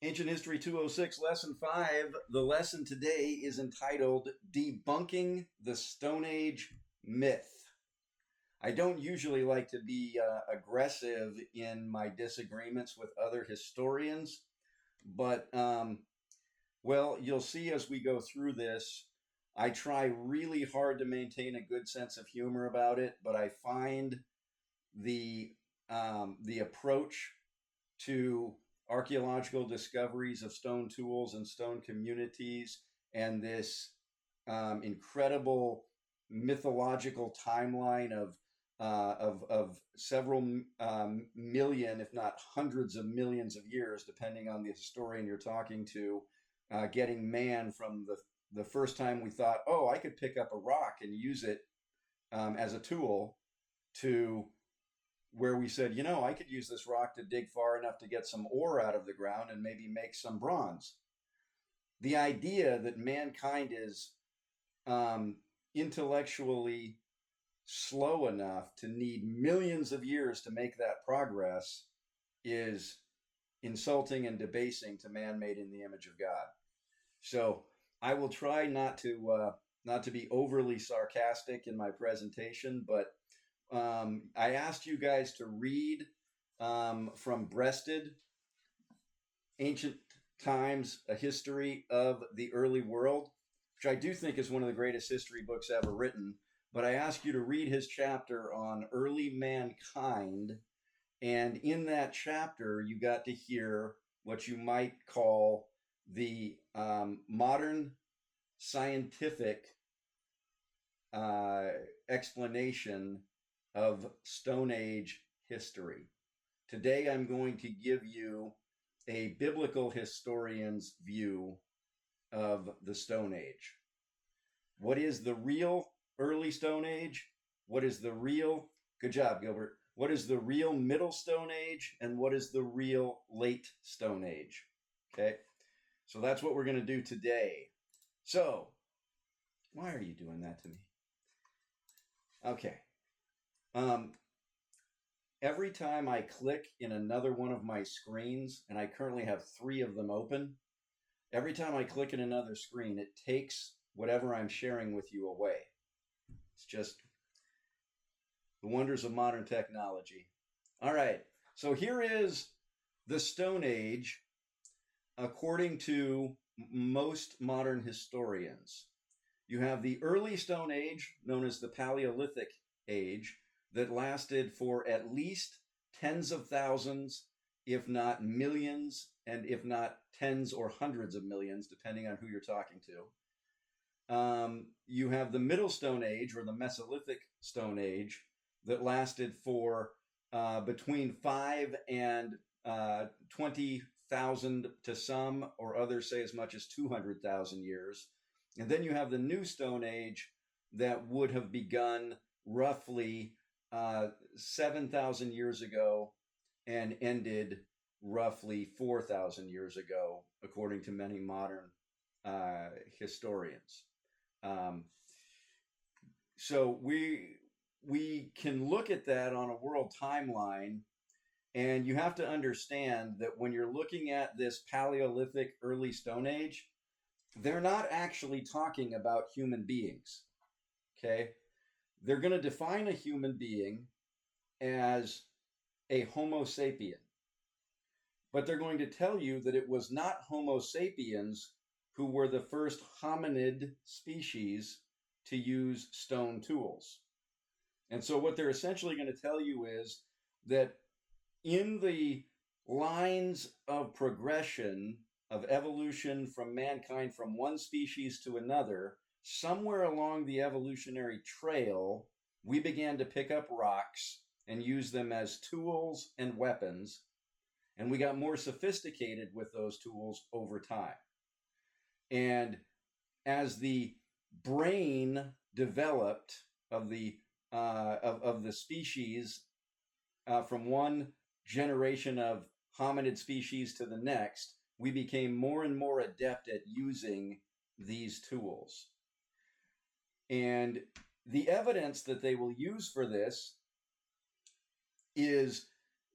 Ancient History 206, Lesson 5. The lesson today is entitled Debunking the Stone Age Myth. I don't usually like to be aggressive in my disagreements with other historians, but, you'll see as we go through this, I try really hard to maintain a good sense of humor about it, but I find the approach to archaeological discoveries of stone tools and stone communities and this incredible mythological timeline of several million, if not hundreds of millions of years, depending on the historian you're talking to, getting man from the first time we thought, oh, I could pick up a rock and use it as a tool, to where we said, I could use this rock to dig far enough to get some ore out of the ground and maybe make some bronze. The idea that mankind is intellectually slow enough to need millions of years to make that progress is insulting and debasing to man made in the image of God. So I will try not to be overly sarcastic in my presentation, but I asked you guys to read from Breasted, Ancient Times, A History of the Early World, which I do think is one of the greatest history books ever written. But I asked you to read his chapter on early mankind. And in that chapter, you got to hear what you might call the modern scientific explanation of Stone Age history. Today I'm going to give you a biblical historian's view of the Stone Age. What is the real early Stone Age? What is the real, good job, Gilbert, what is the real middle Stone Age? And what is the real late Stone Age? Okay, so that's what we're going to do today. So, why are you doing that to me? Okay. Every time I click in another one of my screens, and I currently have 3 of them open, every time I click in another screen, it takes whatever I'm sharing with you away. It's just the wonders of modern technology. All right, so here is the Stone Age according to most modern historians. You have the early Stone Age, known as the Paleolithic Age, that lasted for at least tens of thousands, if not millions, and if not tens or hundreds of millions, depending on who you're talking to. You have the Middle Stone Age, or the Mesolithic Stone Age, that lasted for between 5 and 20,000 to some, or others say as much as 200,000 years. And then you have the New Stone Age that would have begun roughly 7,000 years ago and ended roughly 4,000 years ago, according to many modern historians. So we can look at that on a world timeline, and you have to understand that when you're looking at this Paleolithic early Stone Age, they're not actually talking about human beings, okay? They're going to define a human being as a Homo sapien, but they're going to tell you that it was not Homo sapiens who were the first hominid species to use stone tools. And so what they're essentially going to tell you is that in the lines of progression of evolution from mankind from one species to another, somewhere along the evolutionary trail, we began to pick up rocks and use them as tools and weapons, and we got more sophisticated with those tools over time. And as the brain developed of the species from one generation of hominid species to the next, we became more and more adept at using these tools. And the evidence that they will use for this is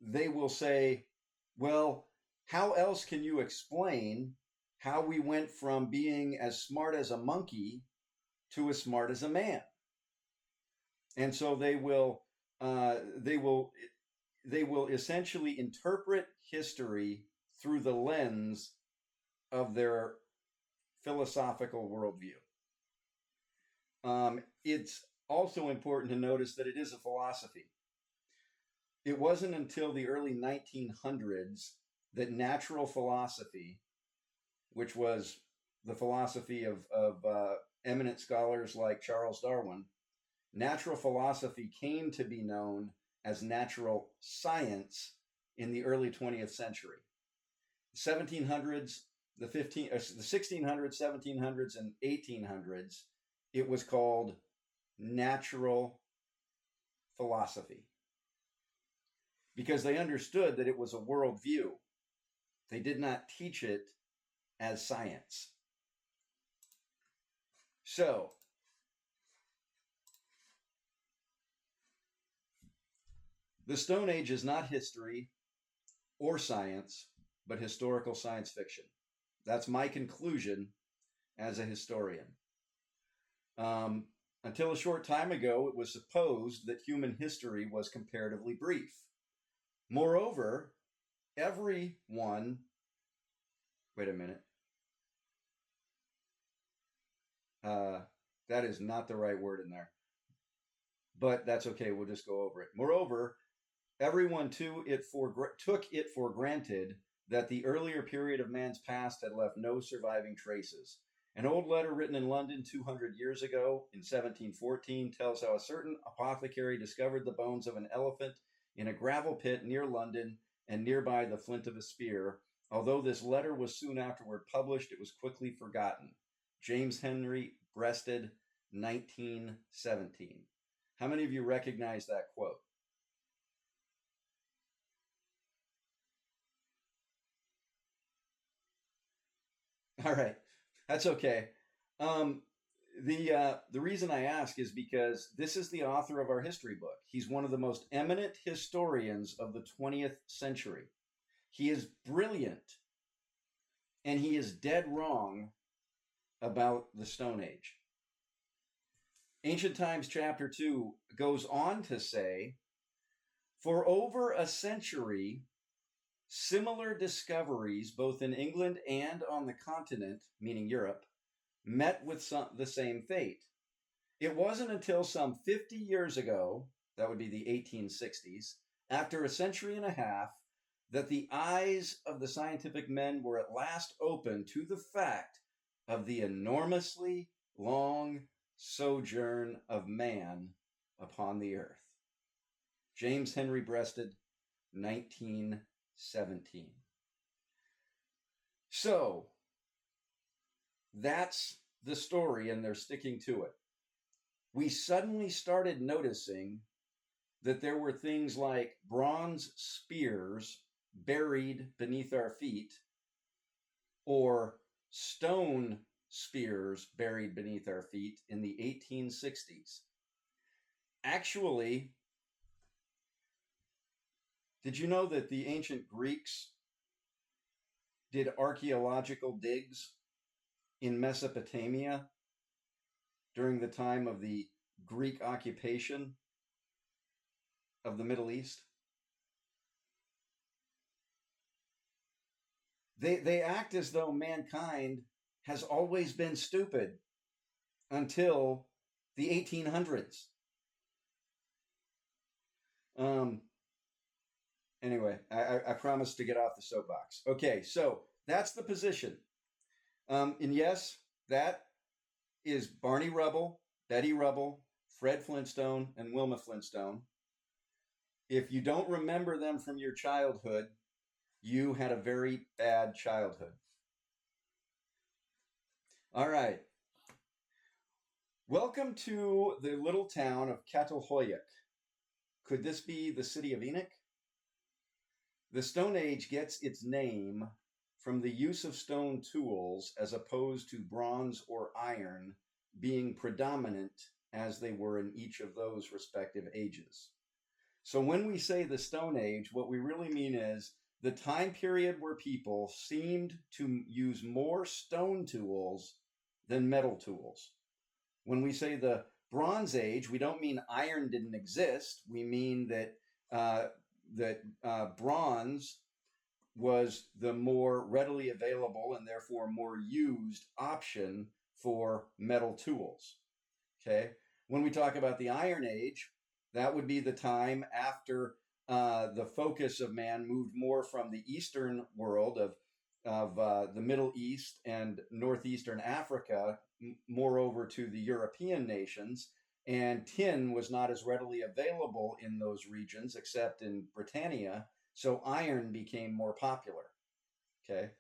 they will say, well, How else can you explain how we went from being as smart as a monkey to as smart as a man? And so uh, they will they will essentially interpret history through the lens of their philosophical worldview. It's also important to notice that it is a philosophy. It wasn't until the early 1900s that natural philosophy, which was the philosophy of eminent scholars like Charles Darwin, natural philosophy came to be known as natural science in the early 20th century. 1700s, the 1600s, 1700s, and 1800s, it was called natural philosophy because they understood that it was a worldview. They did not teach it as science. So, the Stone Age is not history or science, but historical science fiction. That's my conclusion as a historian. Until a short time ago, it was supposed that human history was comparatively brief. Moreover, everyone, wait a minute, that is not the right word in there, but that's okay, we'll just go over it. Moreover, everyone took it for granted that the earlier period of man's past had left no surviving traces. An old letter written in London 200 years ago in 1714 tells how a certain apothecary discovered the bones of an elephant in a gravel pit near London and nearby the flint of a spear. Although this letter was soon afterward published, it was quickly forgotten. James Henry Breasted, 1917. How many of you recognize that quote? All right, that's okay. Um, the reason I ask is because this is the author of our history book. He's one of the most eminent historians of the 20th century. He is brilliant, and he is dead wrong about the Stone Age. Ancient Times chapter 2 goes on to say, for over a century, similar discoveries, both in England and on the continent, meaning Europe, met with the same fate. It wasn't until some 50 years ago, that would be the 1860s, after a century and a half, that the eyes of the scientific men were at last open to the fact of the enormously long sojourn of man upon the earth. James Henry Breasted, 1917. So, that's the story, and they're sticking to it. We suddenly started noticing that there were things like bronze spears buried beneath our feet, or stone spears buried beneath our feet in the 1860s. Actually, did you know that the ancient Greeks did archaeological digs in Mesopotamia during the time of the Greek occupation of the Middle East? They act as though mankind has always been stupid until the 1800s. Anyway, I promised to get off the soapbox. Okay, so that's the position. And yes, that is Barney Rubble, Betty Rubble, Fred Flintstone, and Wilma Flintstone. If you don't remember them from your childhood, you had a very bad childhood. All right. Welcome to the little town of Catalhoyuk. Could this be the city of Enoch? The Stone Age gets its name from the use of stone tools as opposed to bronze or iron being predominant as they were in each of those respective ages. So when we say the Stone Age, what we really mean is the time period where people seemed to use more stone tools than metal tools. When we say the Bronze Age, we don't mean iron didn't exist. We mean that bronze was the more readily available and therefore more used option for metal tools. Okay. When we talk about the Iron Age, that would be the time after the focus of man moved more from the Eastern world of the Middle East and Northeastern Africa, moreover to the European nations. And tin was not as readily available in those regions except in Britannia. So iron became more popular, okay,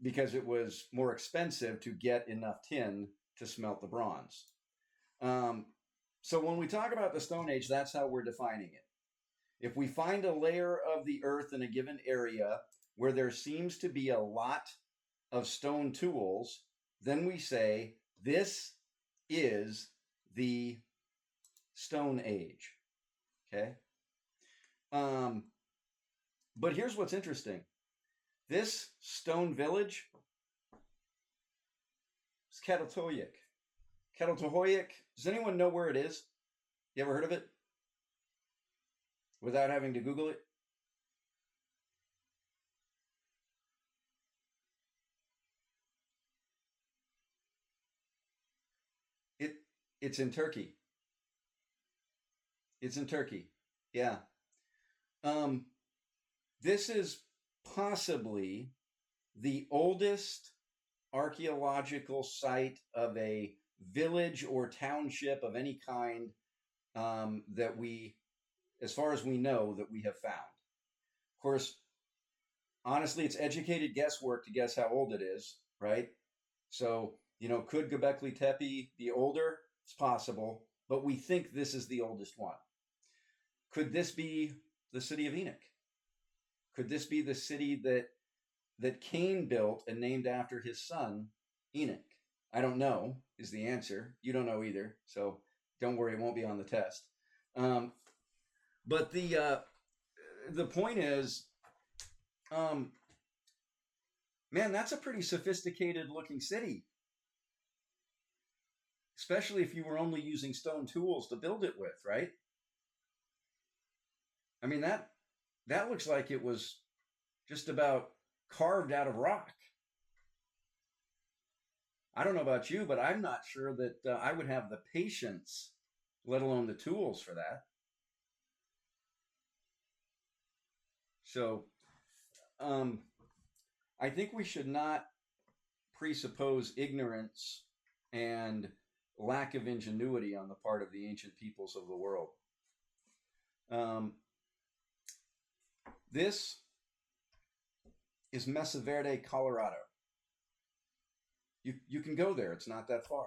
because it was more expensive to get enough tin to smelt the bronze. So when we talk about the Stone Age, that's how we're defining it. If we find a layer of the earth in a given area where there seems to be a lot of stone tools, then we say this is the Stone Age, okay? But here's what's interesting. This stone village is Katatoyik. Katatoyik, does anyone know where it is? You ever heard of it? Without having to Google it? It's in Turkey. It's in Turkey. Yeah. This is possibly the oldest archaeological site of a village or township of any kind that we, as far as we know, that we have found. Of course, honestly, it's educated guesswork to guess how old it is, right? So, could Göbekli Tepe be older? It's possible, but we think this is the oldest one. Could this be the city of Enoch? Could this be the city that Cain built and named after his son, Enoch? I don't know is the answer. You don't know either, so don't worry, it won't be on the test. But the point is, man, that's a pretty sophisticated looking city, especially if you were only using stone tools to build it with, right? I mean, that looks like it was just about carved out of rock. I don't know about you, but I'm not sure that I would have the patience, let alone the tools for that. So I think we should not presuppose ignorance and lack of ingenuity on the part of the ancient peoples of the world. This is Mesa Verde, Colorado. You can go there. It's not that far.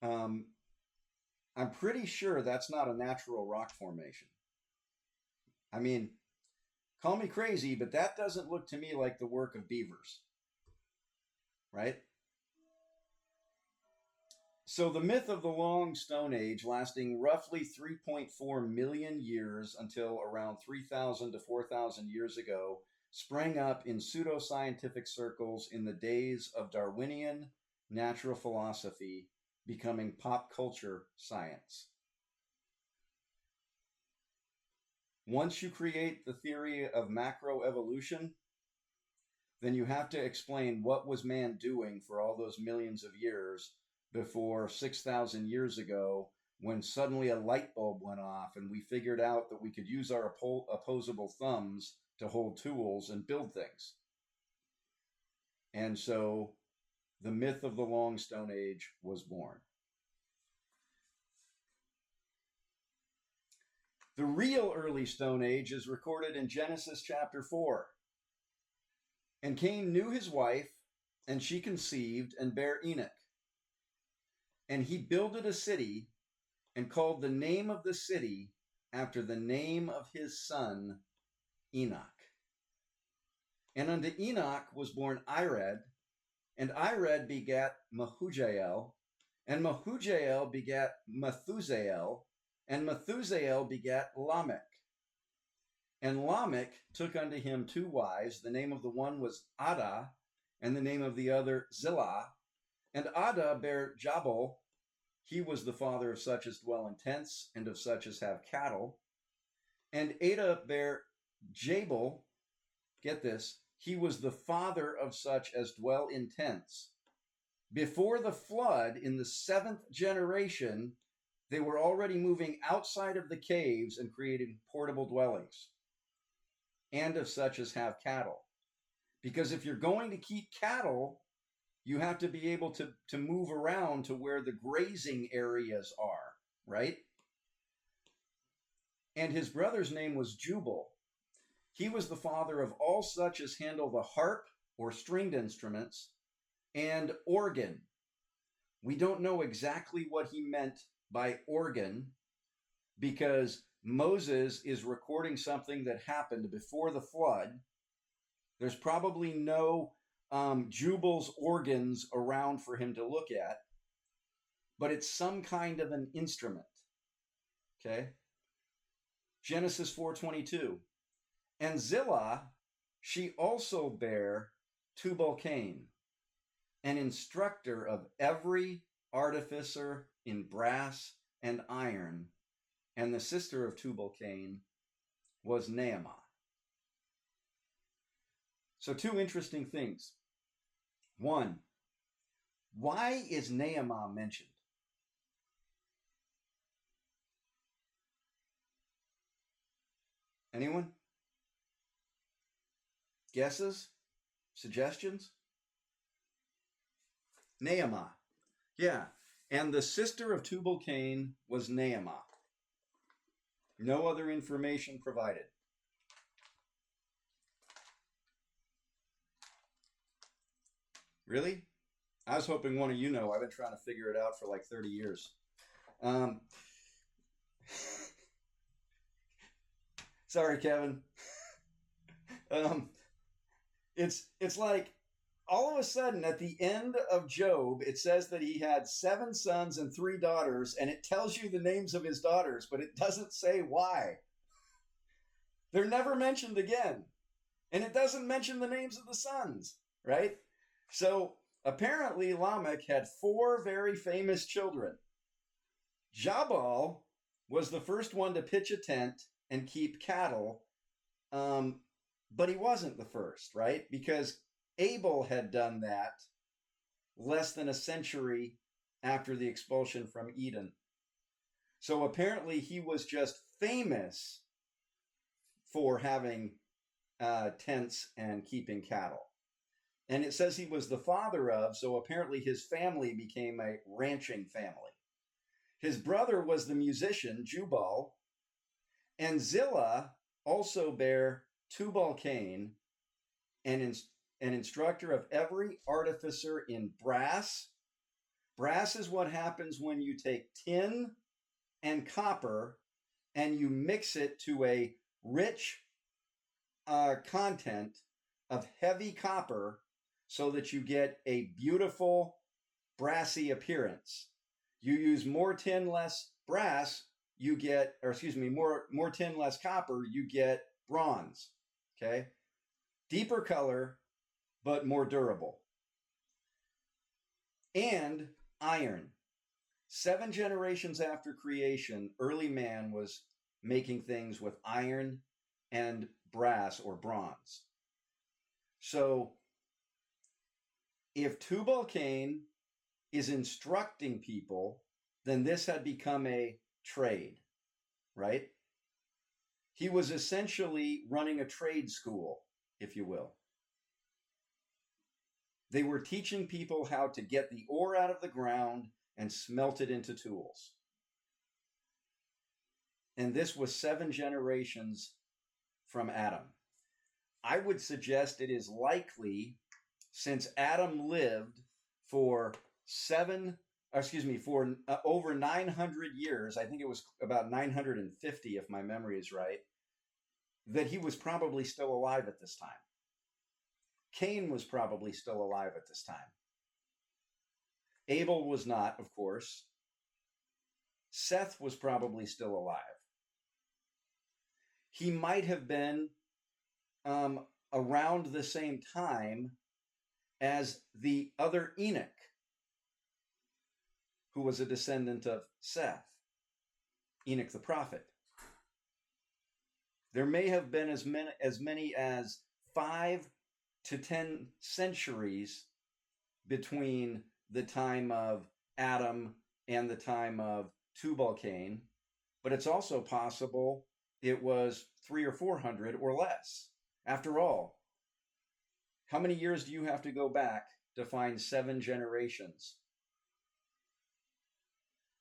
I'm pretty sure that's not a natural rock formation. I mean, call me crazy, but that doesn't look to me like the work of beavers, right? So the myth of the long Stone Age, lasting roughly 3.4 million years until around 3,000 to 4,000 years ago, sprang up in pseudoscientific circles in the days of Darwinian natural philosophy, becoming pop culture science. Once you create the theory of macroevolution, then you have to explain what was man doing for all those millions of years before 6,000 years ago, when suddenly a light bulb went off and we figured out that we could use our opposable thumbs to hold tools and build things. And so the myth of the long Stone Age was born. The real early Stone Age is recorded in Genesis chapter 4. And Cain knew his wife, and she conceived and bare Enoch. And he builded a city and called the name of the city after the name of his son, Enoch. And unto Enoch was born Irad, and Irad begat Mehujael, and Mehujael begat Methusael, and Methusael begat Lamech. And Lamech took unto him two wives. The name of the one was Adah, and the name of the other Zillah. And Adah bare Jabal. He was the father of such as dwell in tents, and of such as have cattle. And Adah bare Jabal. Get this. He was the father of such as dwell in tents. Before the flood, in the 7th generation, they were already moving outside of the caves and creating portable dwellings, and of such as have cattle. Because if you're going to keep cattle, you have to be able to move around to where the grazing areas are, right? And his brother's name was Jubal. He was the father of all such as handle the harp or stringed instruments and organ. We don't know exactly what he meant by organ, because Moses is recording something that happened before the flood. There's probably no Jubal's organs around for him to look at, but it's some kind of an instrument. Okay? Genesis 4:22. And Zillah, she also bare Tubal-Cain, an instructor of every artificer in brass and iron, and the sister of Tubal-Cain was Naamah. So two interesting things. One, why is Naamah mentioned? Anyone? Guesses? Suggestions? Naamah. Yeah. And the sister of Tubal-Cain was Naamah. No other information provided. Really? I was hoping one of you know. I've been trying to figure it out for like 30 years. Sorry, Kevin. It's like all of a sudden at the end of Job, it says that he had 7 sons and 3 daughters, and it tells you the names of his daughters, but it doesn't say why. They're never mentioned again. And it doesn't mention the names of the sons, right? So apparently Lamech had 4 very famous children. Jabal was the first one to pitch a tent and keep cattle, but he wasn't the first, right? Because Abel had done that less than a century after the expulsion from Eden. So apparently he was just famous for having tents and keeping cattle. And it says he was the father of, so apparently his family became a ranching family. His brother was the musician, Jubal, and Zillah also bare Tubal-Cain, an instructor of every artificer in brass. Brass is what happens when you take tin and copper and you mix it to a rich content of heavy copper so that you get a beautiful brassy appearance. You use more tin, less brass, you get, or excuse me, more tin, less copper, you get bronze. Okay? Deeper color, but more durable. And iron. 7 generations after creation, early man was making things with iron and brass or bronze. So if Tubal-Cain is instructing people, then this had become a trade, right? He was essentially running a trade school, if you will. They were teaching people how to get the ore out of the ground and smelt it into tools. And this was 7 generations from Adam. I would suggest it is likely, since Adam lived for over 900 years, I think it was about 950 if my memory is right, that he was probably still alive at this time. Cain was probably still alive at this time. Abel was not, of course. Seth was probably still alive. he might have been around the same time as the other Enoch, who was a descendant of Seth, Enoch the prophet. There may have been as many as 5 to 10 centuries between the time of Adam and the time of Tubal-Cain, but it's also possible it was 300 or 400 or less. After all, how many years do you have to go back to find 7 generations?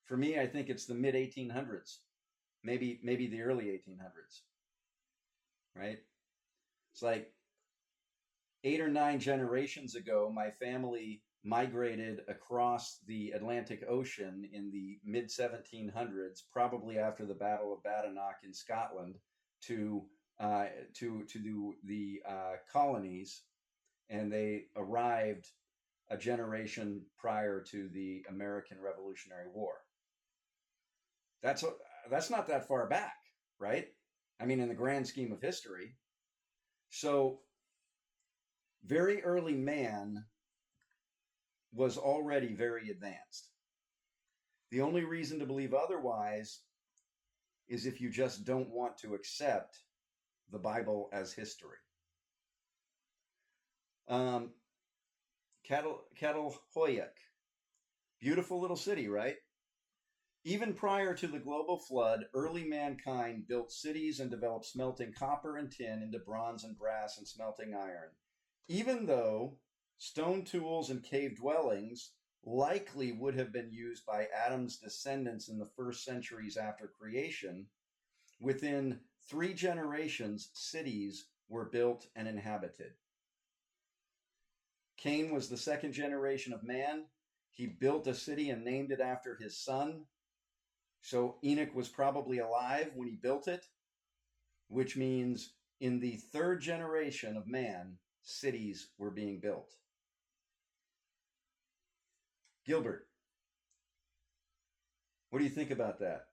For me, I think it's the mid 1800s, maybe the early 1800s, right? It's like 8 or 9 generations ago, my family migrated across the Atlantic Ocean in the mid 1700s, probably after the Battle of Badenoch in Scotland, to do the colonies, and they arrived a generation prior to the American Revolutionary War. That's not that far back, right? I mean, in the grand scheme of history. So very early man was already very advanced. The only reason to believe otherwise is if you just don't want to accept the Bible as history. Catalhoyuk, beautiful little city, right? Even prior to the global flood, early mankind built cities and developed smelting copper and tin into bronze and brass and smelting iron. Even though stone tools and cave dwellings likely would have been used by Adam's descendants in the first centuries after creation, within 3 generations, cities were built and inhabited. Cain was the 2nd generation of man. He built a city and named it after his son. So Enoch was probably alive when he built it, which means in the 3rd generation of man, cities were being built. Gilbert, what do you think about that?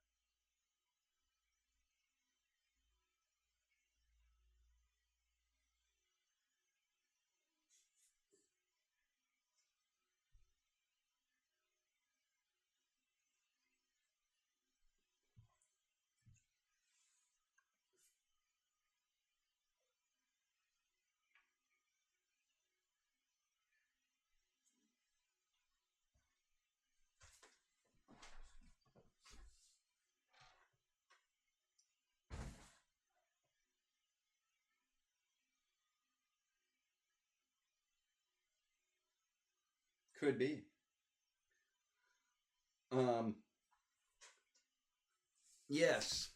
Could be. Yes.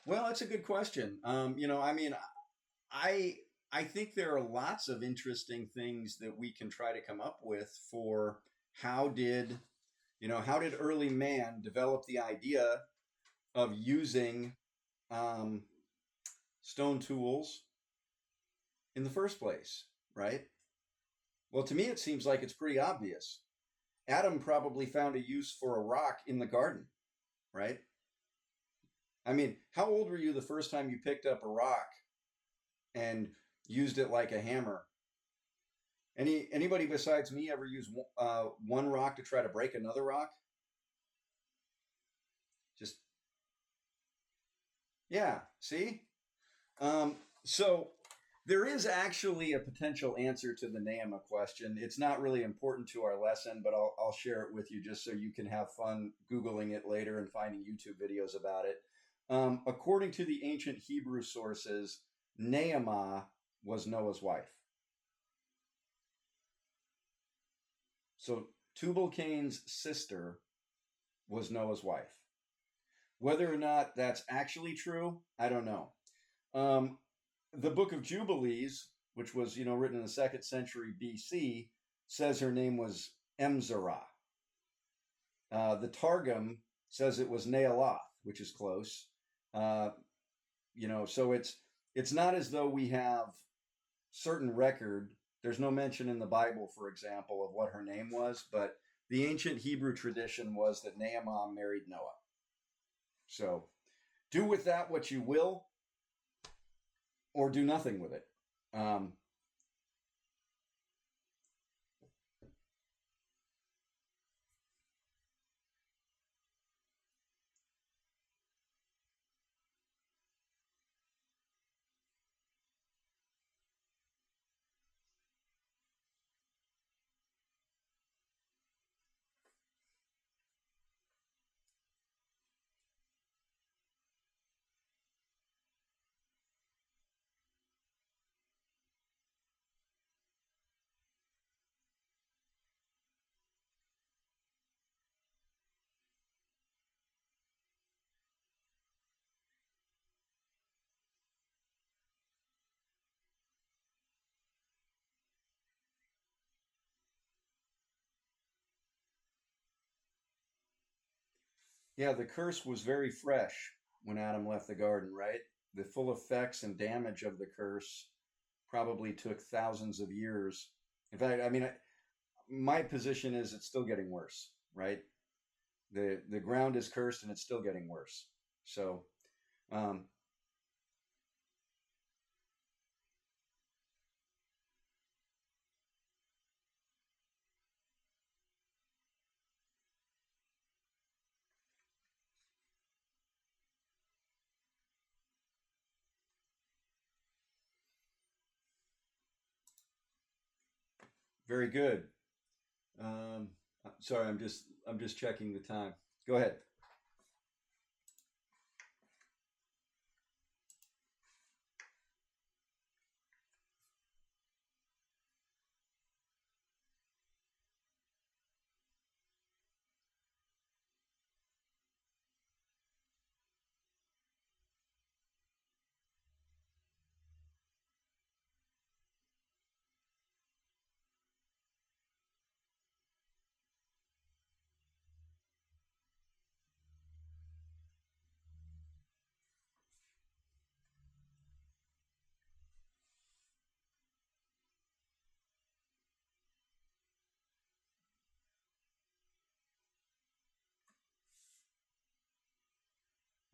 Well, that's a good question. I mean, I I think there are lots of interesting things that we can try to come up with for how did how did early man develop the idea of using um, stone tools in the first place, right? Well, to me, it seems like it's pretty obvious. Adam probably found a use for a rock in the garden, right? I mean, how old were you the first time you picked up a rock and used it like a hammer? Anybody besides me ever use one rock to try to break another rock? Just yeah. See, so there is actually a potential answer to the Naama question. It's not really important to our lesson, but I'll share it with you just so you can have fun Googling it later and finding YouTube videos about it. According to the ancient Hebrew sources, Naamah was Noah's wife. So Tubal-Cain's sister was Noah's wife. Whether or not that's actually true, I don't know. The Book of Jubilees, which was written in the 2nd century BC, says her name was Emzerah. The Targum says it was Nealoth, which is close. So it's not as though we have certain record. There's no mention in the Bible, for example, of what her name was, but the ancient Hebrew tradition was that Naamah married Noah. So Do with that what you will, or do nothing with it. Um, yeah, the curse was very fresh when Adam left the garden, right? The full effects and damage of the curse probably took thousands of years. In fact, I mean, my position is it's still getting worse, right? The ground is cursed and it's still getting worse. So, um, very good. Um, sorry, I'm just checking the time. Go ahead.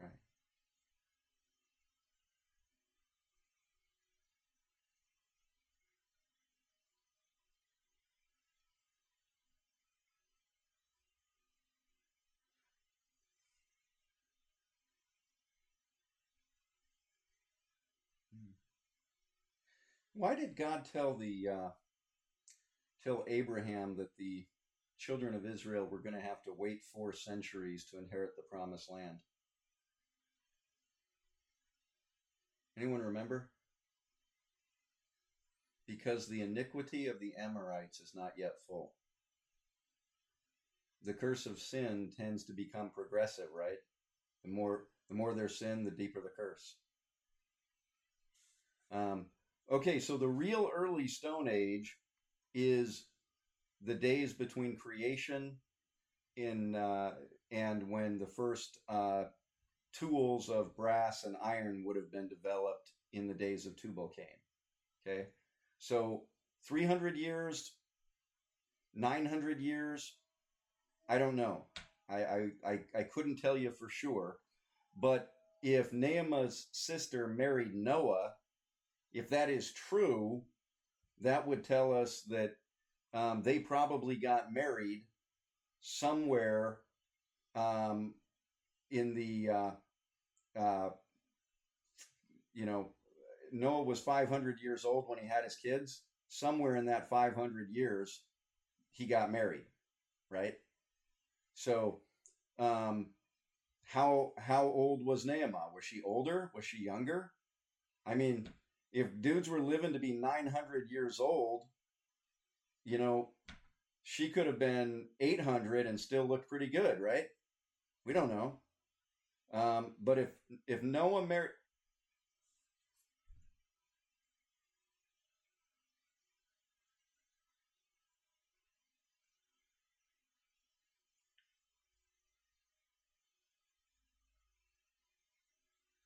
Right. Hmm. Why did God tell Abraham that the children of Israel were going to have to wait 4 centuries to inherit the promised land? Anyone remember? Because the iniquity of the Amorites is not yet full. The curse of sin tends to become progressive, right? The more their sin, the deeper the curse. Um, okay, so the real early Stone Age is the days between creation in and when the first tools of brass and iron would have been developed in the days of Tubal-Cain. Okay, so 300 years, 900 years, I don't know. I couldn't tell you for sure. But if Naamah's sister married Noah, if that is true, that would tell us that they probably got married somewhere um, in the, uh, you know, Noah was 500 years old when he had his kids. Somewhere in that 500 years, he got married, right? So, um, how old was Naamah? Was she older? Was she younger? I mean, if dudes were living to be 900 years old, you know, she could have been 800 and still looked pretty good, right? We don't know. But if Noah married,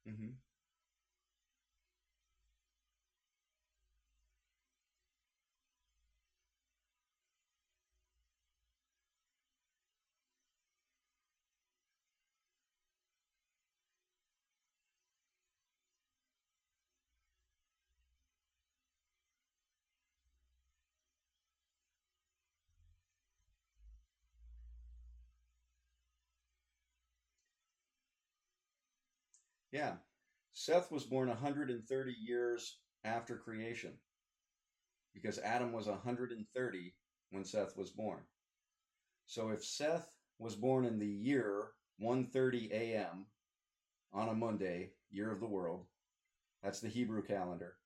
mm-hmm. Yeah. Seth was born 130 years after creation because Adam was 130 when Seth was born. So if Seth was born in the year 1:30 a.m. on a Monday, year of the world, that's the Hebrew calendar,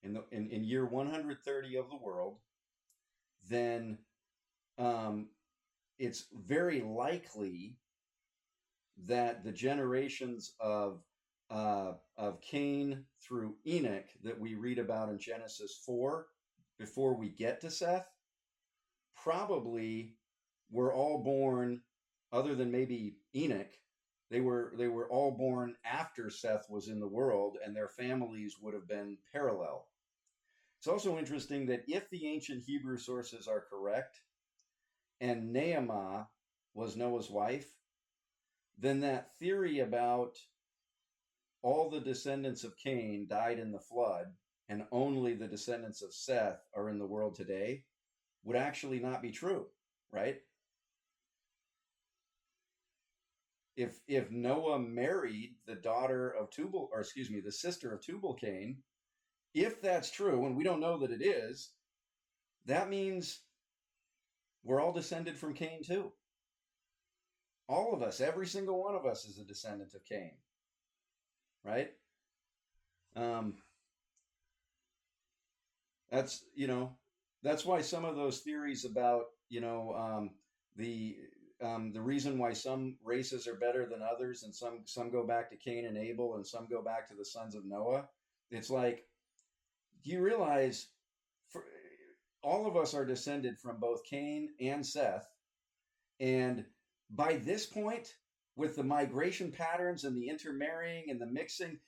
in year 130 of the world, then um, it's very likely that the generations of Cain through Enoch that we read about in Genesis 4 before we get to Seth probably were all born, other than maybe Enoch, they were all born after Seth was in the world, and their families would have been parallel. It's also interesting that if the ancient Hebrew sources are correct, and Naamah was Noah's wife, then that theory about all the descendants of Cain died in the flood and only the descendants of Seth are in the world today would actually not be true, right? If Noah married the daughter of Tubal, or excuse me, the sister of Tubal Cain, if that's true, and we don't know that it is, that means we're all descended from Cain too. All of us, every single one of us is a descendant of Cain, right? Um, that's that's why some of those theories about the the reason why some races are better than others, and some go back to Cain and Abel, and some go back to the sons of Noah. It's like, do you realize, for, all of us are descended from both Cain and Seth, and by this point, with the migration patterns and the intermarrying and the mixing,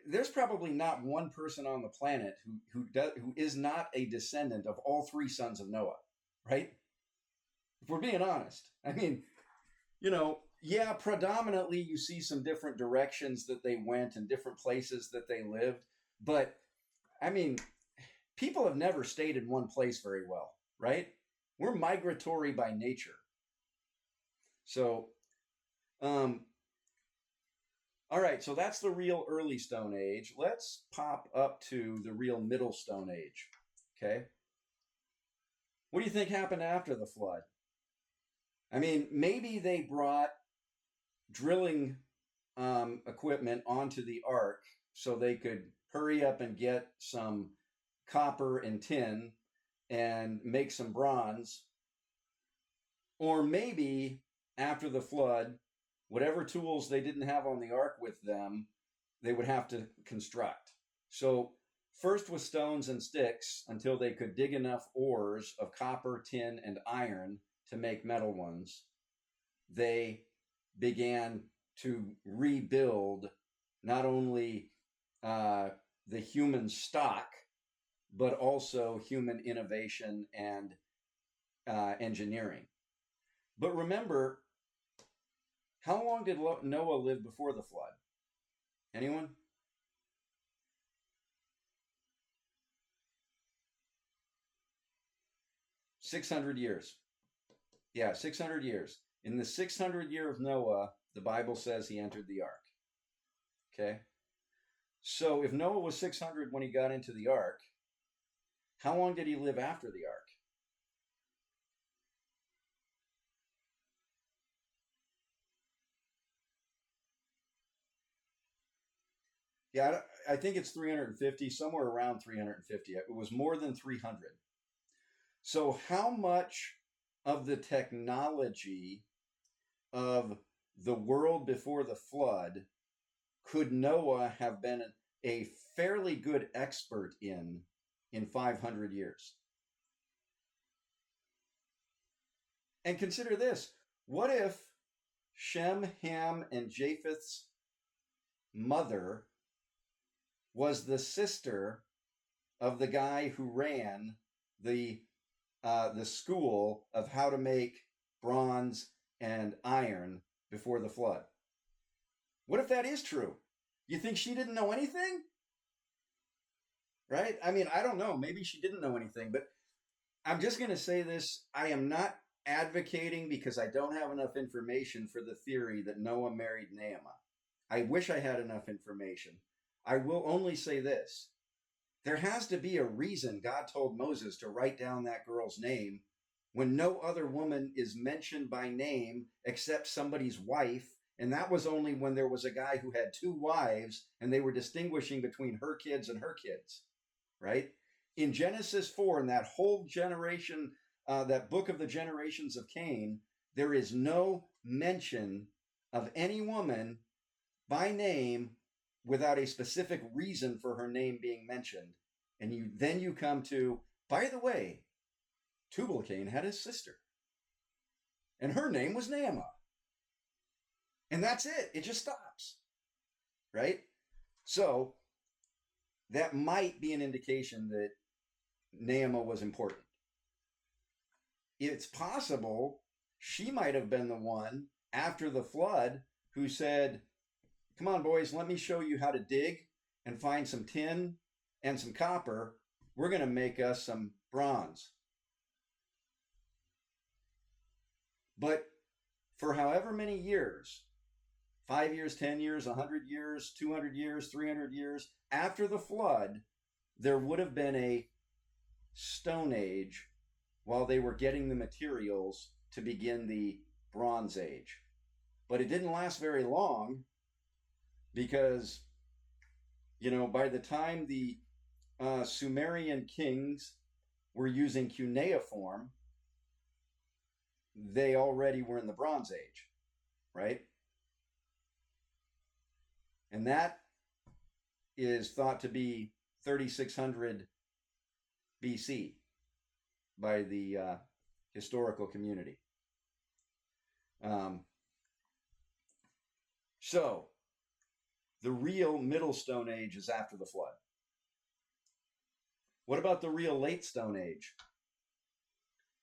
there's probably not one person on the planet who is not a descendant of all three sons of Noah, right? If we're being honest, I mean, yeah, predominantly you see some different directions that they went and different places that they lived, but I mean, people have never stayed in one place very well, right? We're migratory by nature. So, um, all right, so that's the real early Stone Age. Let's pop up to the real Middle Stone Age. Okay. What do you think happened after the flood? I mean, maybe they brought drilling equipment onto the ark so they could hurry up and get some copper and tin and make some bronze. Or maybe after the flood, whatever tools they didn't have on the ark with them, they would have to construct. So first with stones and sticks until they could dig enough ores of copper, tin, and iron to make metal ones. They began to rebuild not only the human stock, but also human innovation and engineering. But remember, how long did Noah live before the flood? Anyone? 600 years. Yeah, 600 years. In the 600 year of Noah, the Bible says he entered the ark. Okay? So if Noah was 600 when he got into the ark, how long did he live after the ark? Yeah, I think it's 350, somewhere around 350. It was more than 300. So how much of the technology of the world before the flood could Noah have been a fairly good expert in 500 years? And consider this. What if Shem, Ham, and Japheth's mother was the sister of the guy who ran the school of how to make bronze and iron before the flood? What if that is true? You think she didn't know anything? Right? I mean, I don't know. Maybe she didn't know anything, but I'm just going to say this. I am not advocating, because I don't have enough information, for the theory that Noah married Naamah. I wish I had enough information. I will only say this. There has to be a reason God told Moses to write down that girl's name when no other woman is mentioned by name except somebody's wife. And that was only when there was a guy who had two wives and they were distinguishing between her kids and her kids, right? In Genesis 4, in that whole generation, that book of the generations of Cain, there is no mention of any woman by name without a specific reason for her name being mentioned. And you come to, by the way, Tubal-Cain had a sister, and her name was Naamah. And that's it. It just stops, right? So that might be an indication that Naamah was important. It's possible she might have been the one after the flood who said, come on, boys, let me show you how to dig and find some tin and some copper. We're going to make us some bronze. But for however many years, 5 years, 10 years, 100 years, 200 years, 300 years, after the flood, there would have been a Stone Age while they were getting the materials to begin the Bronze Age. But it didn't last very long because, by the time the Sumerian kings were using cuneiform, they already were in the Bronze Age, right? And that is thought to be 3600 BC by the historical community. So the real Middle Stone Age is after the flood. What about the real Late Stone Age?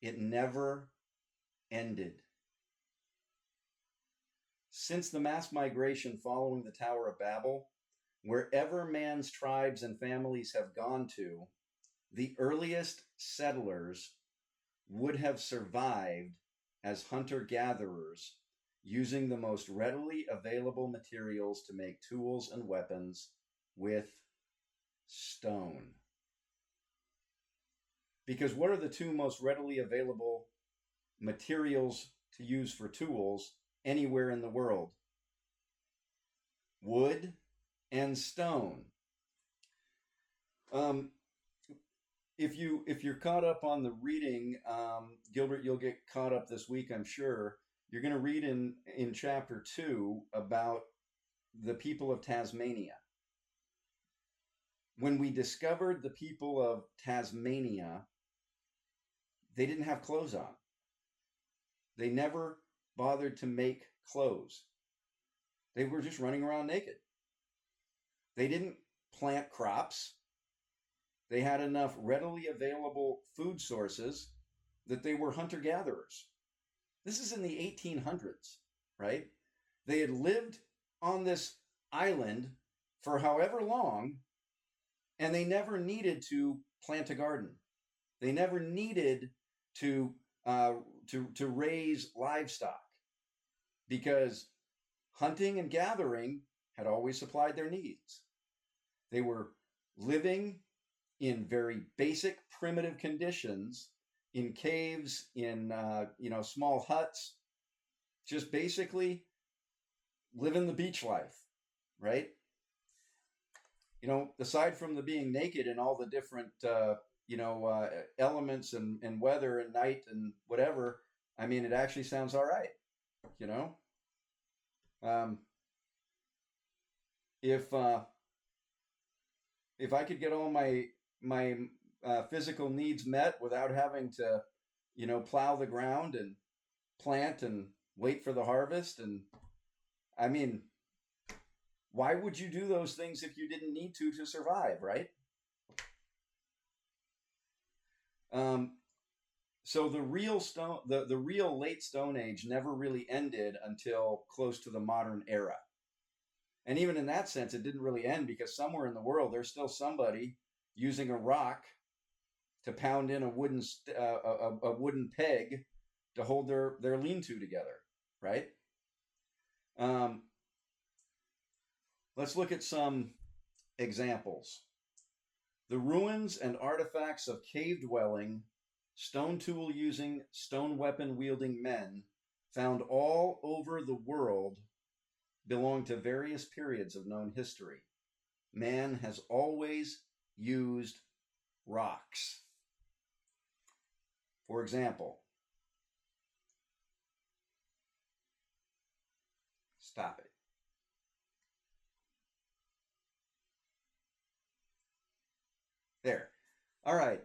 It never ended. Since the mass migration following the Tower of Babel, wherever man's tribes and families have gone to, the earliest settlers would have survived as hunter-gatherers using the most readily available materials to make tools and weapons with stone. Because what are the two most readily available materials to use for tools anywhere in the world? Wood and stone. If you're caught up on the reading, Gilbert, you'll get caught up this week, I'm sure. You're going to read in chapter 2 about the people of Tasmania. When we discovered the people of Tasmania, they didn't have clothes on. They never bothered to make clothes. They were just running around naked. They didn't plant crops. They had enough readily available food sources that they were hunter-gatherers. This is in the 1800s, right? They had lived on this island for however long, and they never needed to plant a garden. They never needed to raise livestock because hunting and gathering had always supplied their needs. They were living in very basic, primitive conditions, in caves, in small huts, just basically living the beach life, right? Aside from the being naked and all the different elements and weather and night and whatever, I mean, it actually sounds all right, If I could get all my physical needs met without having to, plow the ground and plant and wait for the harvest, and I mean, why would you do those things if you didn't need to survive, right? So the real late Stone Age never really ended until close to the modern era. And even in that sense, it didn't really end because somewhere in the world, there's still somebody using a rock to pound in a wooden peg to hold their lean-to together, right? Let's look at some examples. The ruins and artifacts of cave dwelling, stone tool using, stone weapon wielding men found all over the world belong to various periods of known history. Man has always used rocks. For example, stop it. There. All right.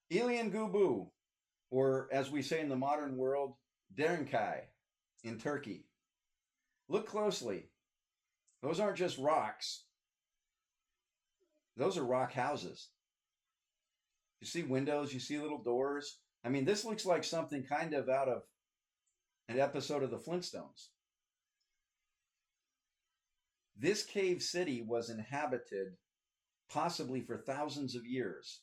Ilian Gubu, or as we say in the modern world, Derinkai in Turkey. Look closely. Those aren't just rocks. Those are rock houses. You see windows, you see little doors. I mean, this looks like something kind of out of an episode of the Flintstones. This cave city was inhabited possibly for thousands of years.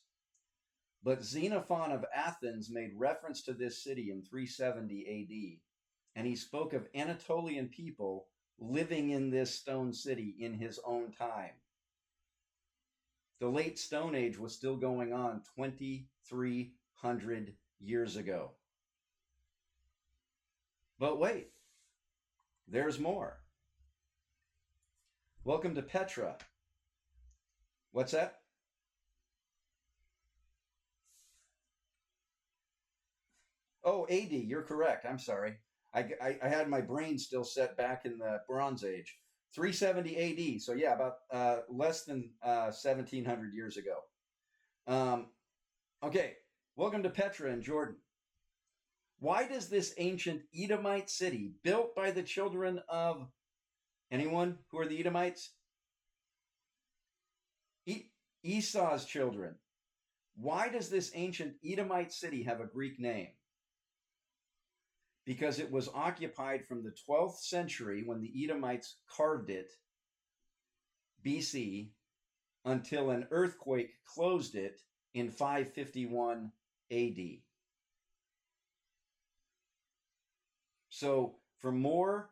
But Xenophon of Athens made reference to this city in 370 AD, and he spoke of Anatolian people living in this stone city in his own time. The late Stone Age was still going on 2,300 years ago. But wait, there's more. Welcome to Petra. What's that? Oh, AD, you're correct. I'm sorry. I had my brain still set back in the Bronze Age. 370 AD. So yeah, about less than 1,700 years ago. Okay, welcome to Petra in Jordan. Why does this ancient Edomite city, built by the children of anyone? Who are the Edomites? Esau's children. Why does this ancient Edomite city have a Greek name? Because it was occupied from the 12th century when the Edomites carved it, BC, until an earthquake closed it in 551 AD. So for more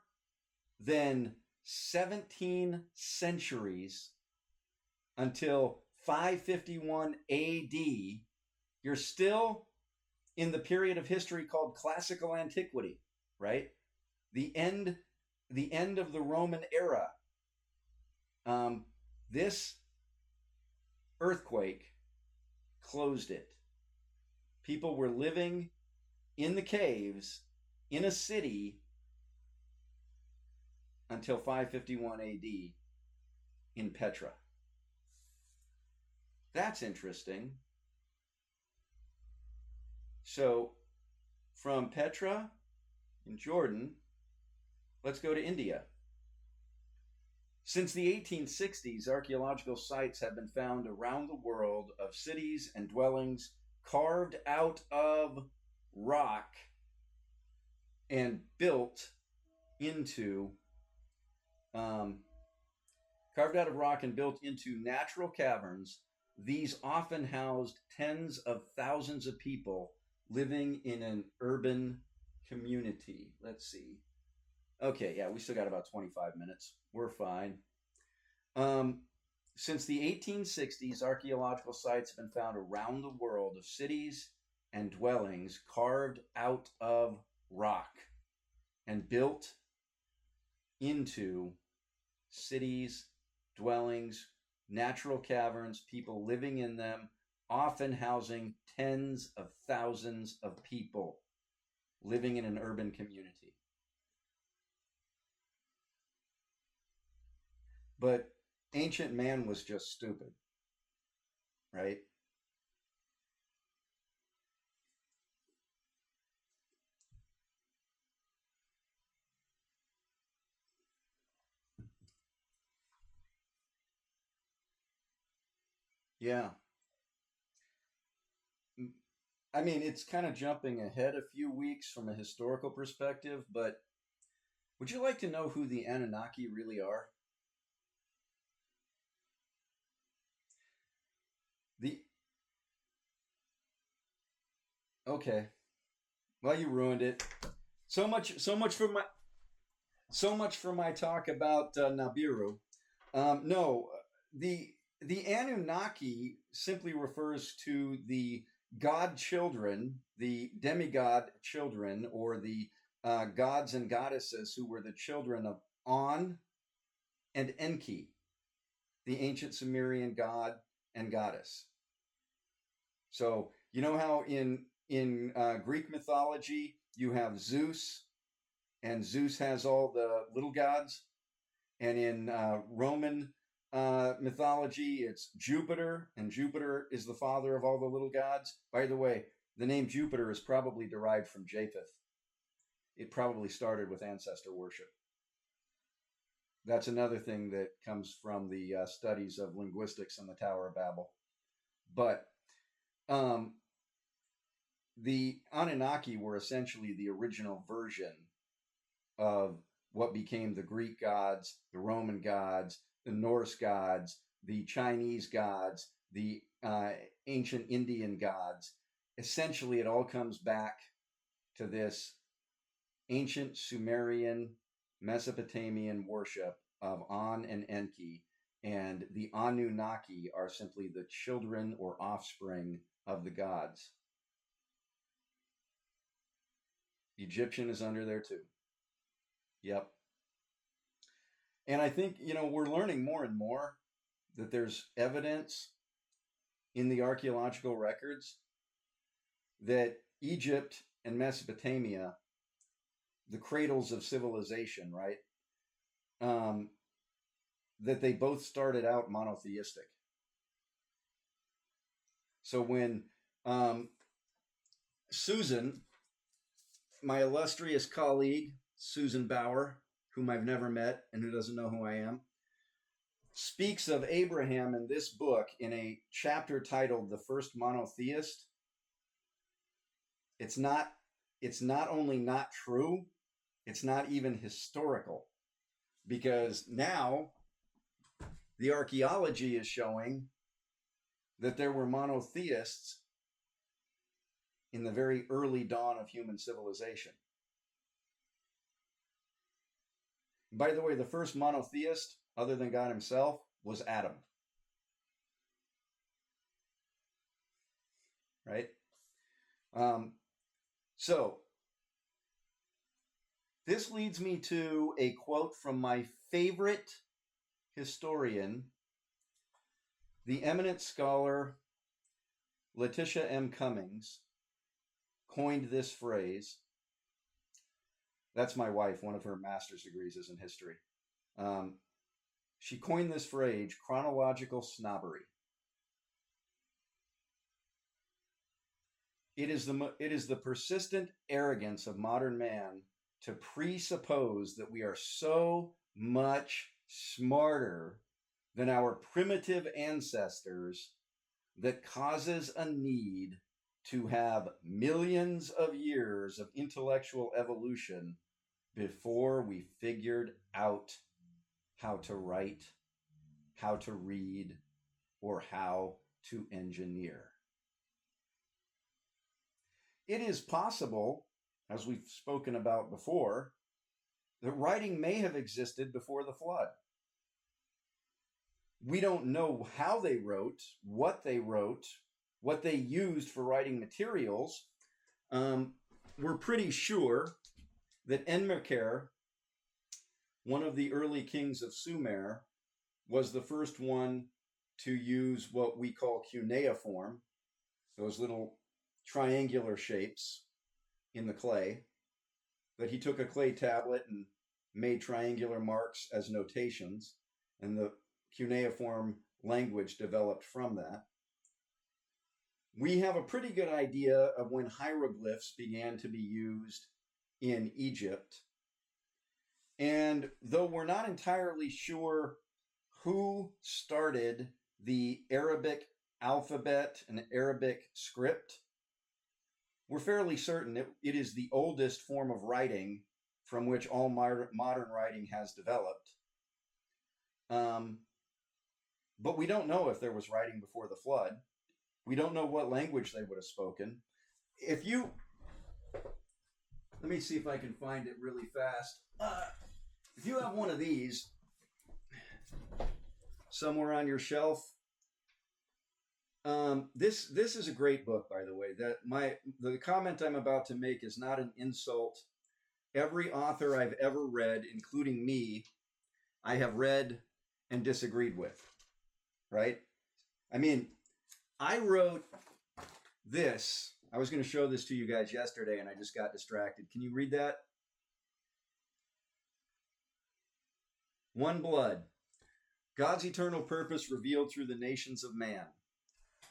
than 17 centuries, until 551 AD, you're still in the period of history called classical antiquity, right? The end of the Roman era. This earthquake closed it. People were living in the caves in a city until 551 AD in Petra. That's interesting. So from Petra in Jordan, let's go to India. Since the 1860s, archaeological sites have been found around the world of cities and dwellings carved out of rock and built into natural caverns. These often housed tens of thousands of people living in an urban community. Let's see. Okay, yeah, we still got about 25 minutes. We're fine. Since the 1860s, archaeological sites have been found around the world of cities and dwellings carved out of rock and built into cities, dwellings, natural caverns, people living in them, often housing tens of thousands of people living in an urban community. But ancient man was just stupid, right? Yeah. I mean, it's kind of jumping ahead a few weeks from a historical perspective, but would you like to know who the Anunnaki really are? The Okay. Well, you ruined it. So much for my talk about Nibiru. No, the Anunnaki simply refers to the god children, the demigod children, or the gods and goddesses who were the children of On and Enki, the ancient Sumerian god and goddess. So you know how in Greek mythology you have Zeus, and Zeus has all the little gods, and in Roman mythology it's Jupiter, and Jupiter is the father of all the little gods. By the way, the name Jupiter is probably derived from Japheth. It probably started with ancestor worship. That's another thing that comes from the studies of linguistics in the Tower of Babel. But the Anunnaki were essentially the original version of what became the Greek gods, the Roman gods, the Norse gods, the Chinese gods, the ancient Indian gods. Essentially, it all comes back to this ancient Sumerian, Mesopotamian worship of On and Enki, and the Anunnaki are simply the children or offspring of the gods. Egyptian is under there too. Yep. And I think, we're learning more and more that there's evidence in the archaeological records that Egypt and Mesopotamia, the cradles of civilization, right? That they both started out monotheistic. So when Susan, my illustrious colleague, Susan Bauer, whom I've never met and who doesn't know who I am, speaks of Abraham in this book in a chapter titled The First Monotheist, it's not only not true, it's not even historical, because now the archaeology is showing that there were monotheists in the very early dawn of human civilization. By the way, the first monotheist, other than God himself, was Adam. Right? So, this leads me to a quote from my favorite historian, the eminent scholar Letitia M. Cummings, coined this phrase. That's my wife. One of her master's degrees is in history. She coined this phrase, chronological snobbery. It is the persistent arrogance of modern man to presuppose that we are so much smarter than our primitive ancestors that causes a need to have millions of years of intellectual evolution before we figured out how to write, how to read, or how to engineer. It is possible, as we've spoken about before, that writing may have existed before the flood. We don't know how they wrote, what they used for writing materials. We're pretty sure that Enmerkar, one of the early kings of Sumer, was the first one to use what we call cuneiform, those little triangular shapes in the clay, that he took a clay tablet and made triangular marks as notations, and the cuneiform language developed from that. We have a pretty good idea of when hieroglyphs began to be used in Egypt. And though we're not entirely sure who started the Arabic alphabet and Arabic script, we're fairly certain it is the oldest form of writing from which all modern writing has developed. But we don't know if there was writing before the flood. We don't know what language they would have spoken. Let me see if I can find it really fast. If you have one of these, somewhere on your shelf. This is a great book, by the way. The comment I'm about to make is not an insult. Every author I've ever read, including me, I have read and disagreed with. Right? I mean, I wrote this. I was going to show this to you guys yesterday, and I just got distracted. Can you read that? One blood. God's eternal purpose revealed through the nations of man.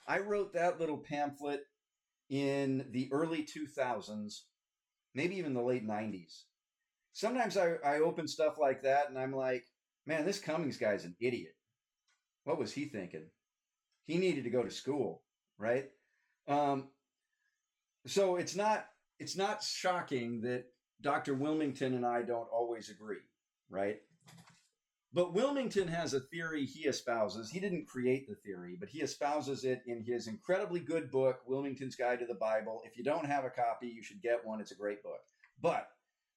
I wrote that little pamphlet in the early 2000s, maybe even the late 90s. Sometimes I open stuff like that and I'm like, man, this Cummings guy's an idiot. What was he thinking? He needed to go to school, right? So it's not shocking that Dr. Wilmington and I don't always agree, right? But Wilmington has a theory he espouses. He didn't create the theory, but he espouses it in his incredibly good book, Wilmington's Guide to the Bible. If you don't have a copy, you should get one. It's a great book. But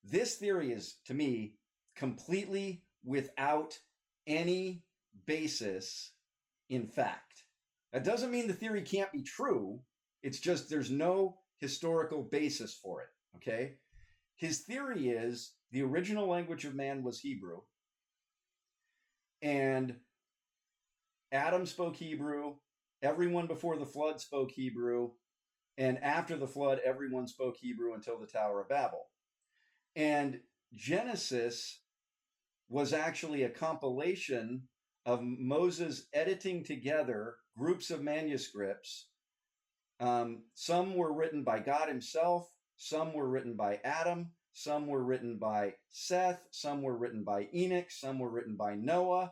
this theory is, to me, completely without any basis in fact. That doesn't mean the theory can't be true. It's just there's no historical basis for it, okay? His theory is the original language of man was Hebrew, and Adam spoke Hebrew, everyone before the flood spoke Hebrew, and after the flood, everyone spoke Hebrew until the Tower of Babel. And Genesis was actually a compilation of Moses editing together groups of manuscripts. Some were written by God himself, some were written by Adam, some were written by Seth, some were written by Enoch, some were written by Noah,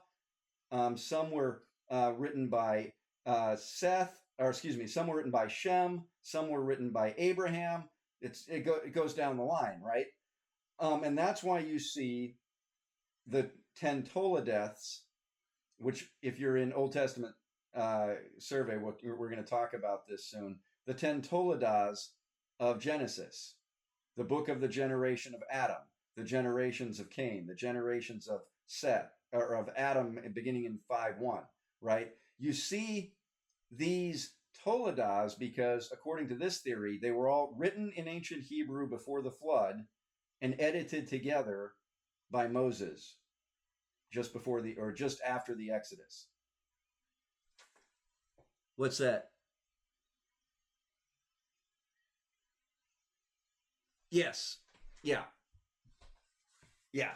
some were written by some were written by Shem, some were written by Abraham. It goes down the line, right? And that's why you see the 10 Toledeaths, which if you're in Old Testament survey, we're going to talk about this soon. The 10 Toledas of Genesis, the book of the generation of Adam, the generations of Cain, the generations of Seth, or of Adam beginning in 5:1, right? You see these Toledas because, according to this theory, they were all written in ancient Hebrew before the flood and edited together by Moses just after the Exodus. What's that? Yes. Yeah. Yeah.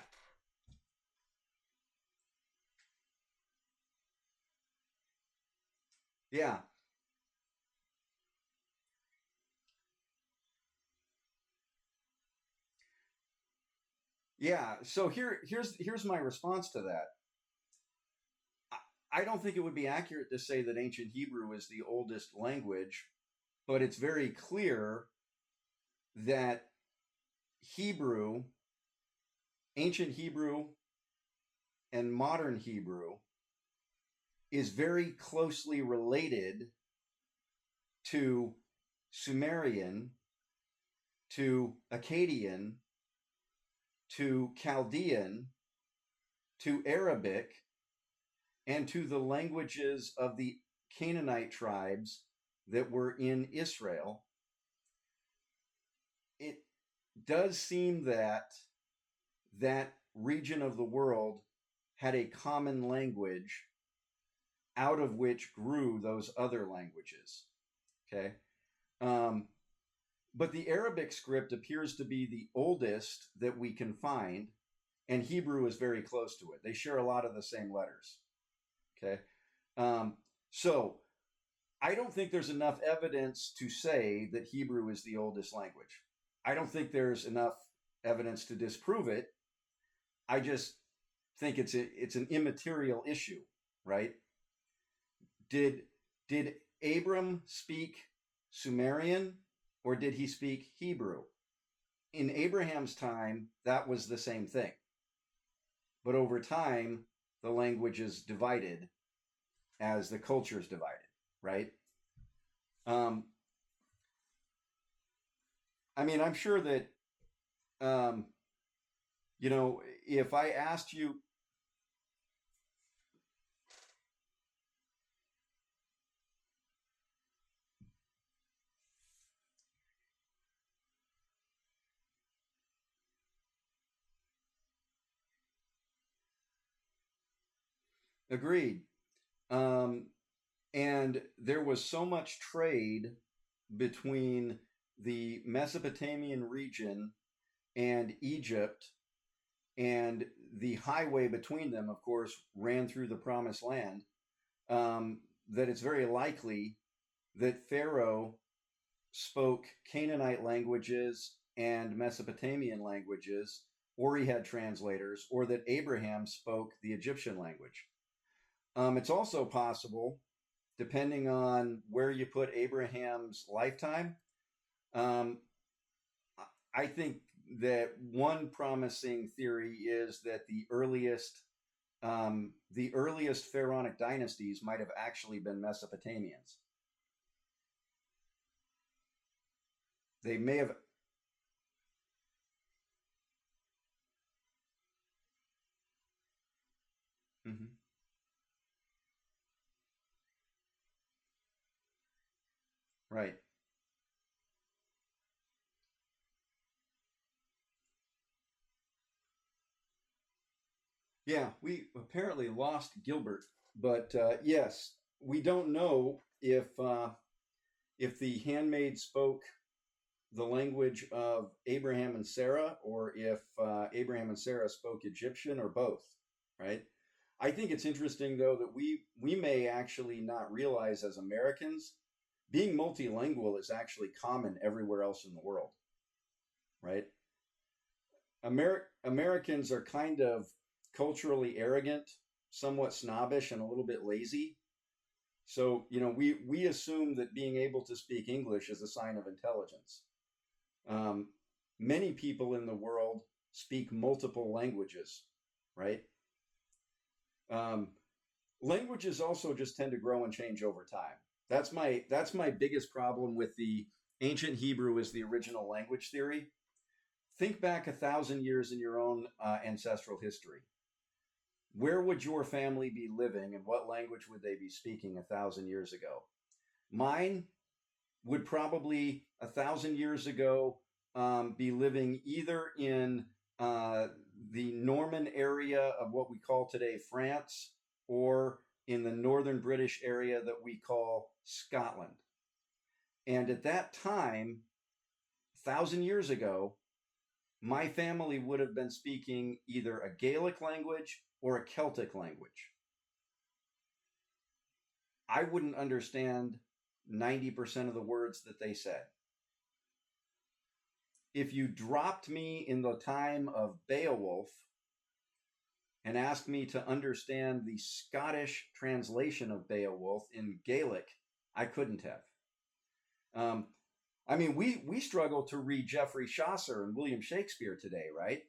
Yeah. Yeah. So here's my response to that. I don't think it would be accurate to say that ancient Hebrew is the oldest language, but it's very clear that Hebrew, ancient Hebrew, and modern Hebrew is very closely related to Sumerian, to Akkadian, to Chaldean, to Arabic, and to the languages of the Canaanite tribes that were in Israel. It does seem that that region of the world had a common language out of which grew those other languages. Okay. But the Arabic script appears to be the oldest that we can find, and Hebrew is very close to it. They share a lot of the same letters. Okay. So I don't think there's enough evidence to say that Hebrew is the oldest language. I don't think there's enough evidence to disprove it. I just think it's an immaterial issue, right? Did Abram speak Sumerian or did he speak Hebrew? In Abraham's time, that was the same thing. But over time, the language is divided as the culture is divided, right? I mean, I'm sure that, if I asked you, Agreed. Um, and there was so much trade between the Mesopotamian region and Egypt, and the highway between them, of course, ran through the Promised Land, um, that it's very likely that Pharaoh spoke Canaanite languages and Mesopotamian languages, or he had translators, or that Abraham spoke the Egyptian language. It's also possible, depending on where you put Abraham's lifetime, um, I think that one promising theory is that the earliest pharaonic dynasties might have actually been Mesopotamians. They may have. Mhm. Right. Yeah, we apparently lost Gilbert, but yes, we don't know if the handmaid spoke the language of Abraham and Sarah, or if Abraham and Sarah spoke Egyptian, or both. Right. I think it's interesting though that we may actually not realize as Americans being multilingual is actually common everywhere else in the world. Right. Americans are kind of culturally arrogant, somewhat snobbish, and a little bit lazy. So, we assume that being able to speak English is a sign of intelligence. Um, Many people in the world speak multiple languages, right? Um, Languages also just tend to grow and change over time. That's my biggest problem with the ancient Hebrew as the original language theory. Think back 1,000 years in your own ancestral history. Where would your family be living, and what language would they be speaking 1,000 years ago? Mine would probably 1,000 years ago be living either in uh, the Norman area of what we call today France, or in the northern British area that we call Scotland. And at that time, 1,000 years ago, my family would have been speaking either a Gaelic language or a Celtic language. I wouldn't understand 90% of the words that they said. If you dropped me in the time of Beowulf and asked me to understand the Scottish translation of Beowulf in Gaelic, I couldn't have. Um, I mean, we struggle to read Geoffrey Chaucer and William Shakespeare today, right?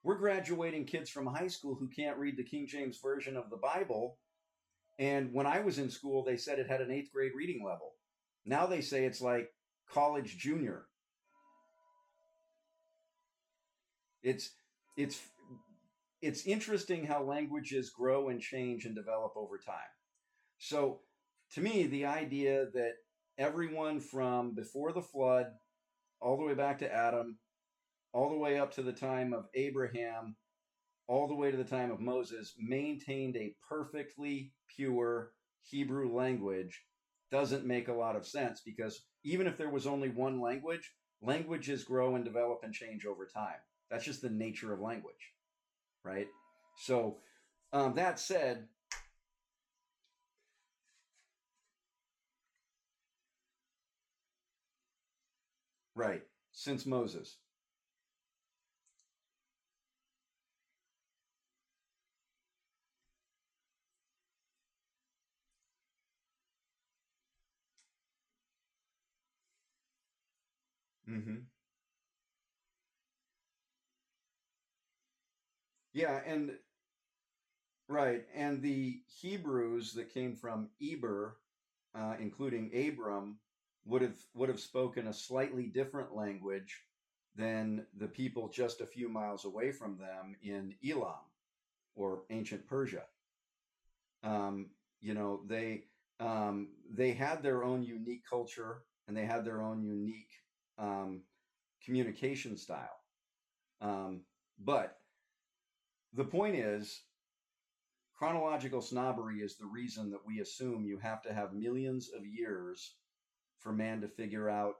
We're graduating kids from high school who can't read the King James Version of the Bible. And when I was in school, they said it had an eighth grade reading level. Now they say it's like college junior. It's it's it's interesting how languages grow and change and develop over time. So, to me, the idea that everyone from before the flood, all the way back to Adam, all the way up to the time of Abraham, all the way to the time of Moses, maintained a perfectly pure Hebrew language doesn't make a lot of sense, because even if there was only one language, languages grow and develop and change over time. That's just the nature of language, right? So, that said, right, since Moses. Mm-hmm. Yeah, and right, and the Hebrews that came from Eber, including Abram, would have spoken a slightly different language than the people just a few miles away from them in Elam, or ancient Persia. Um, you know, they had their own unique culture, and they had their own unique um, communication style. Um, but the point is, chronological snobbery is the reason that we assume you have to have millions of years for man to figure out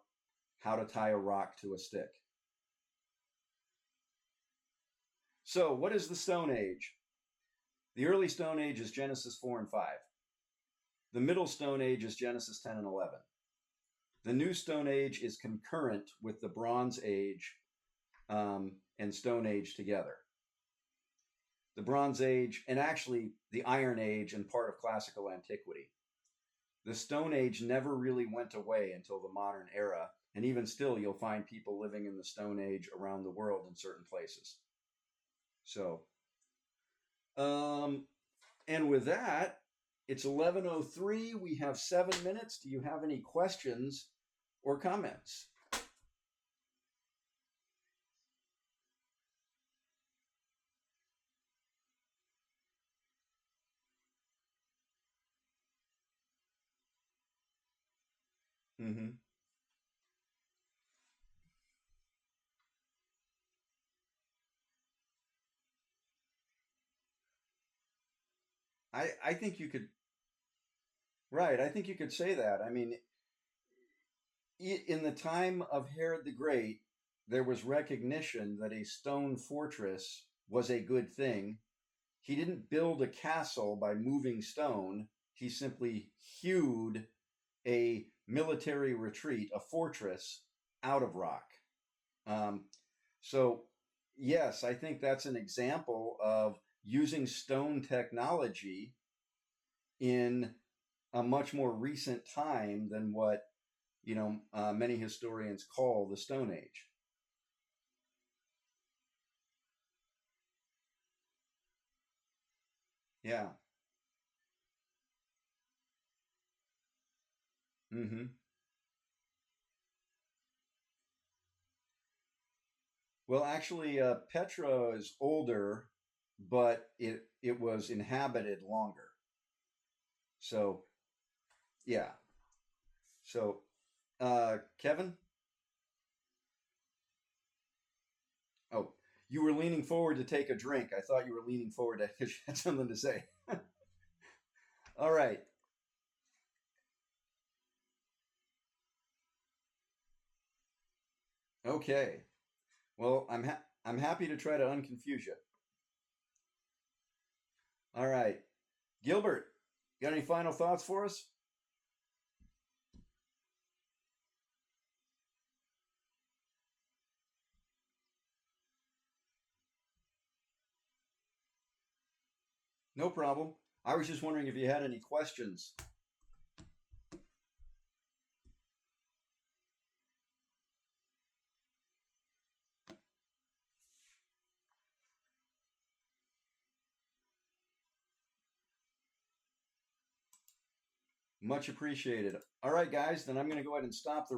how to tie a rock to a stick. So, what is the Stone Age? The early Stone Age is Genesis 4 and 5. The middle Stone Age is Genesis 10 and 11. The new Stone Age is concurrent with the Bronze Age and Stone Age together. The Bronze Age, and actually the Iron Age and part of classical antiquity. The Stone Age never really went away until the modern era, and even still you'll find people living in the Stone Age around the world in certain places. So, and with that, it's 11:03. We have 7 minutes. Do you have any questions or comments? Mm-hmm. I think you could, right, I think you could say that. I mean, in the time of Herod the Great, there was recognition that a stone fortress was a good thing. He didn't build a castle by moving stone, he simply hewed a military retreat, a fortress, out of rock. Um, so, yes, I think that's an example of using stone technology in a much more recent time than what many historians call the Stone Age. Yeah. Hmm. Well, actually, Petra is older, but it was inhabited longer. So yeah. So Kevin, oh, you were leaning forward to take a drink. I thought you were leaning forward to because you had something to say. All right. Okay. Well, I'm happy to try to unconfuse you. All right. Gilbert, got any final thoughts for us? No problem. I was just wondering if you had any questions. Much appreciated. All right, guys, then I'm going to go ahead and stop the